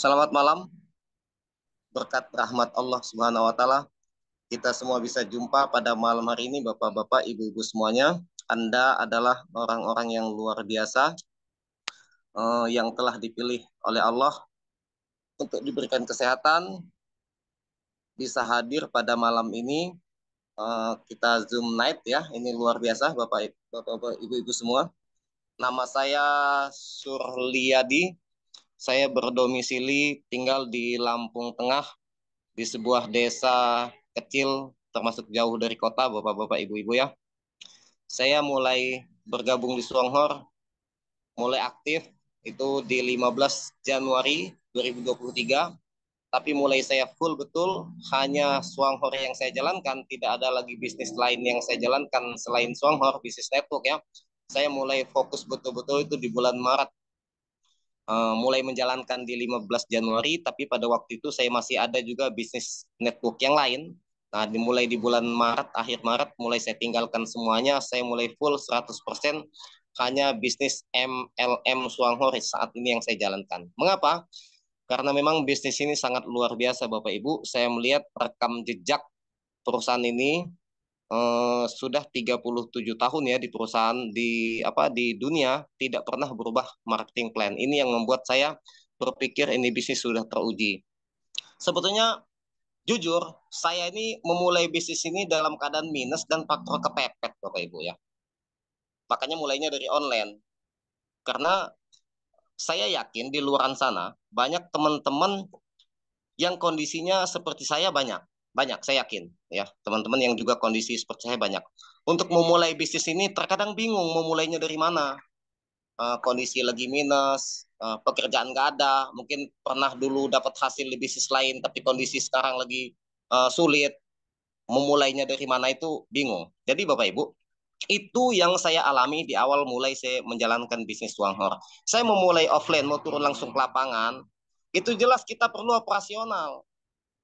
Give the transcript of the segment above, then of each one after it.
Selamat malam, berkat rahmat Allah Subhanahu wa taala, kita semua bisa jumpa pada malam hari ini Bapak-bapak, Ibu-ibu semuanya. Anda adalah orang-orang yang luar biasa yang telah dipilih oleh Allah untuk diberikan kesehatan, bisa hadir pada malam ini. Kita Zoom night ya, ini luar biasa Bapak-bapak, Ibu-ibu semua. Nama saya Surliadi, saya berdomisili tinggal di Lampung Tengah, di sebuah desa kecil termasuk jauh dari kota, Bapak-bapak, Ibu-ibu ya. Saya mulai bergabung di Songhor, mulai aktif itu di 15 Januari 2023, tapi mulai saya full betul hanya Songhor yang saya jalankan, tidak ada lagi bisnis lain yang saya jalankan selain Songhor, bisnis network ya. Saya mulai fokus betul-betul itu di bulan Maret, mulai menjalankan di 15 Januari, tapi pada waktu itu saya masih ada juga bisnis network yang lain. Nah, dimulai di bulan Maret, akhir Maret, mulai saya tinggalkan semuanya, saya mulai full 100% hanya bisnis MLM Suanghor saat ini yang saya jalankan. Mengapa? Karena memang bisnis ini sangat luar biasa Bapak Ibu. Saya melihat rekam jejak perusahaan ini sudah 37 tahun ya di perusahaan di dunia tidak pernah berubah marketing plan. Ini yang membuat saya berpikir ini bisnis sudah teruji. Sebetulnya jujur, saya ini memulai bisnis ini dalam keadaan minus dan faktor kepepet Bapak Ibu ya. Makanya mulainya dari online. Karena saya yakin di luaran sana banyak teman-teman yang kondisinya seperti saya banyak saya yakin ya teman-teman yang juga kondisi seperti saya banyak untuk memulai bisnis ini terkadang bingung memulainya dari mana. Kondisi lagi minus, pekerjaan nggak ada, mungkin pernah dulu dapat hasil di bisnis lain tapi kondisi sekarang lagi sulit, memulainya dari mana itu bingung. Jadi Bapak Ibu, itu yang saya alami di awal mulai saya menjalankan bisnis Wanghor. Saya memulai offline, mau turun langsung ke lapangan, itu jelas kita perlu operasional.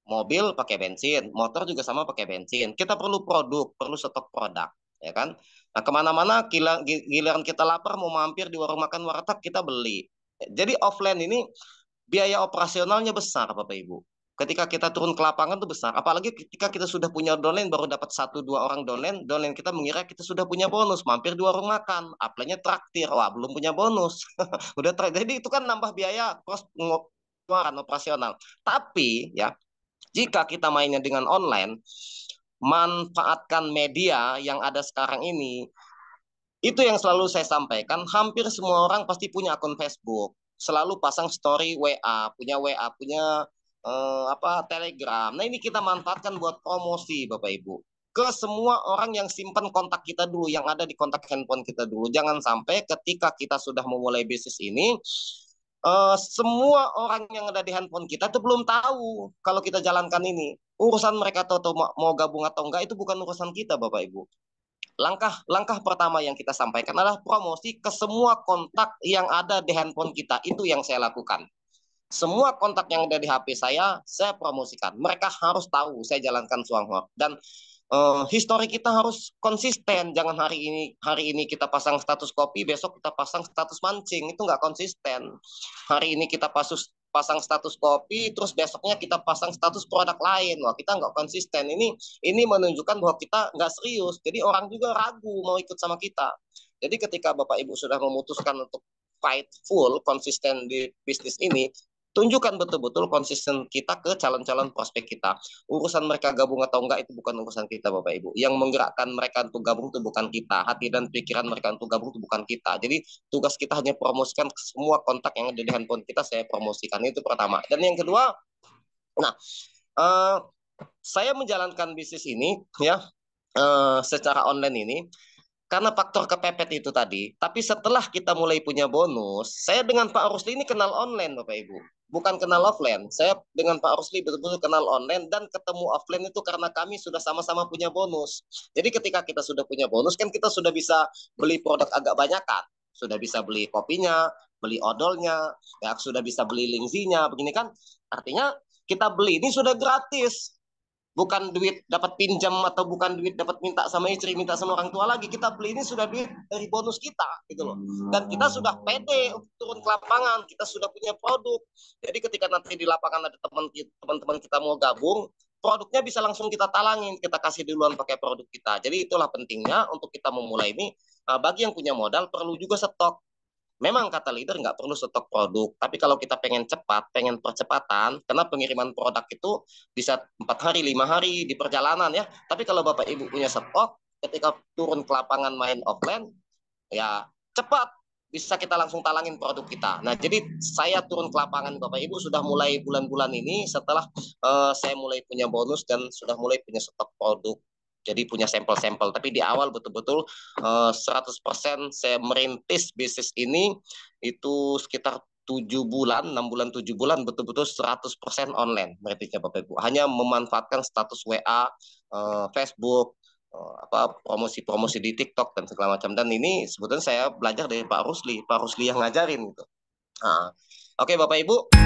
Mobil pakai bensin, motor juga sama pakai bensin. Kita perlu produk, perlu stok produk, ya kan? Nah, kemana-mana giliran kita lapar mau mampir di warung makan warteg kita beli. Jadi offline ini biaya operasionalnya besar, Bapak Ibu. Ketika kita turun ke lapangan itu besar. Apalagi ketika kita sudah punya downline, baru dapat satu dua orang downline, downline kita mengira kita sudah punya bonus, mampir di warung makan, upline-nya traktir, wah belum punya bonus, udah jadi itu kan nambah biaya kos pengeluaran operasional. Tapi ya jika kita mainnya dengan online, manfaatkan media yang ada sekarang ini. Itu yang selalu saya sampaikan, hampir semua orang pasti punya akun Facebook. Selalu pasang story WA, punya Telegram. Nah, ini kita manfaatkan buat promosi Bapak Ibu. Ke semua orang yang simpan kontak kita dulu, yang ada di kontak handphone kita dulu. Jangan sampai ketika kita sudah memulai bisnis ini, semua orang yang ada di handphone kita itu belum tahu kalau kita jalankan ini. Urusan mereka tahu mau gabung atau enggak itu bukan urusan kita, Bapak Ibu. Langkah pertama yang kita sampaikan adalah promosi ke semua kontak yang ada di handphone kita. Itu yang saya lakukan. Semua kontak yang ada di HP saya promosikan. Mereka harus tahu saya jalankan Suanghor. Dan histori kita harus konsisten. Jangan hari ini kita pasang status kopi, besok kita pasang status mancing. Itu nggak konsisten. Hari ini kita pasang status kopi, terus besoknya kita pasang status produk lain. Wah, kita nggak konsisten. Ini menunjukkan bahwa kita nggak serius. Jadi orang juga ragu mau ikut sama kita. Jadi ketika Bapak Ibu sudah memutuskan untuk fight full, konsisten di bisnis ini, tunjukkan betul-betul konsisten kita ke calon-calon prospek kita. Urusan mereka gabung atau enggak itu bukan urusan kita Bapak Ibu. Yang menggerakkan mereka untuk gabung itu bukan kita. Hati dan pikiran mereka untuk gabung itu bukan kita. Jadi tugas kita hanya promosikan semua kontak yang ada di handphone kita, saya promosikan. Itu pertama. Dan yang kedua, nah uh, saya menjalankan bisnis ini ya secara online ini karena faktor kepepet itu tadi. Tapi setelah kita mulai punya bonus, saya dengan Pak Rusli ini kenal online, Bapak Ibu. Bukan kenal offline. Saya dengan Pak Rusli betul-betul kenal online dan ketemu offline itu karena kami sudah sama-sama punya bonus. Jadi ketika kita sudah punya bonus, kan kita sudah bisa beli produk agak banyakan. Sudah bisa beli kopinya, beli odolnya, ya sudah bisa beli lingzinya, begini kan. Artinya kita beli ini sudah gratis. bukan duit dapat pinjam atau bukan duit dapat minta sama istri, minta sama orang tua lagi. Kita beli ini sudah duit dari bonus kita gitu loh. Dan kita sudah pede untuk turun ke lapangan, kita sudah punya produk. Jadi ketika nanti di lapangan ada teman-teman kita mau gabung, produknya bisa langsung kita talangin, kita kasih duluan pakai produk kita. Jadi itulah pentingnya untuk kita memulai ini. Bagi yang punya modal perlu juga stok. Memang kata leader nggak perlu stok produk, tapi kalau kita pengen cepat, pengen percepatan, karena pengiriman produk itu bisa 4 hari, 5 hari di perjalanan ya. Tapi kalau Bapak Ibu punya stok, ketika turun ke lapangan main offline, ya cepat bisa kita langsung talangin produk kita. Nah, jadi saya turun ke lapangan Bapak Ibu sudah mulai bulan-bulan ini setelah saya mulai punya bonus dan sudah mulai punya stok produk. Jadi punya sampel-sampel. Tapi di awal betul-betul 100% saya merintis bisnis ini itu sekitar 7 bulan, 6 bulan, 7 bulan betul-betul 100% online merintisnya Bapak Ibu. Hanya memanfaatkan status WA, Facebook, apa promosi-promosi di TikTok dan segala macam. Dan ini sebetulnya saya belajar dari Pak Rusli yang ngajarin gitu. Nah, oke Bapak Ibu.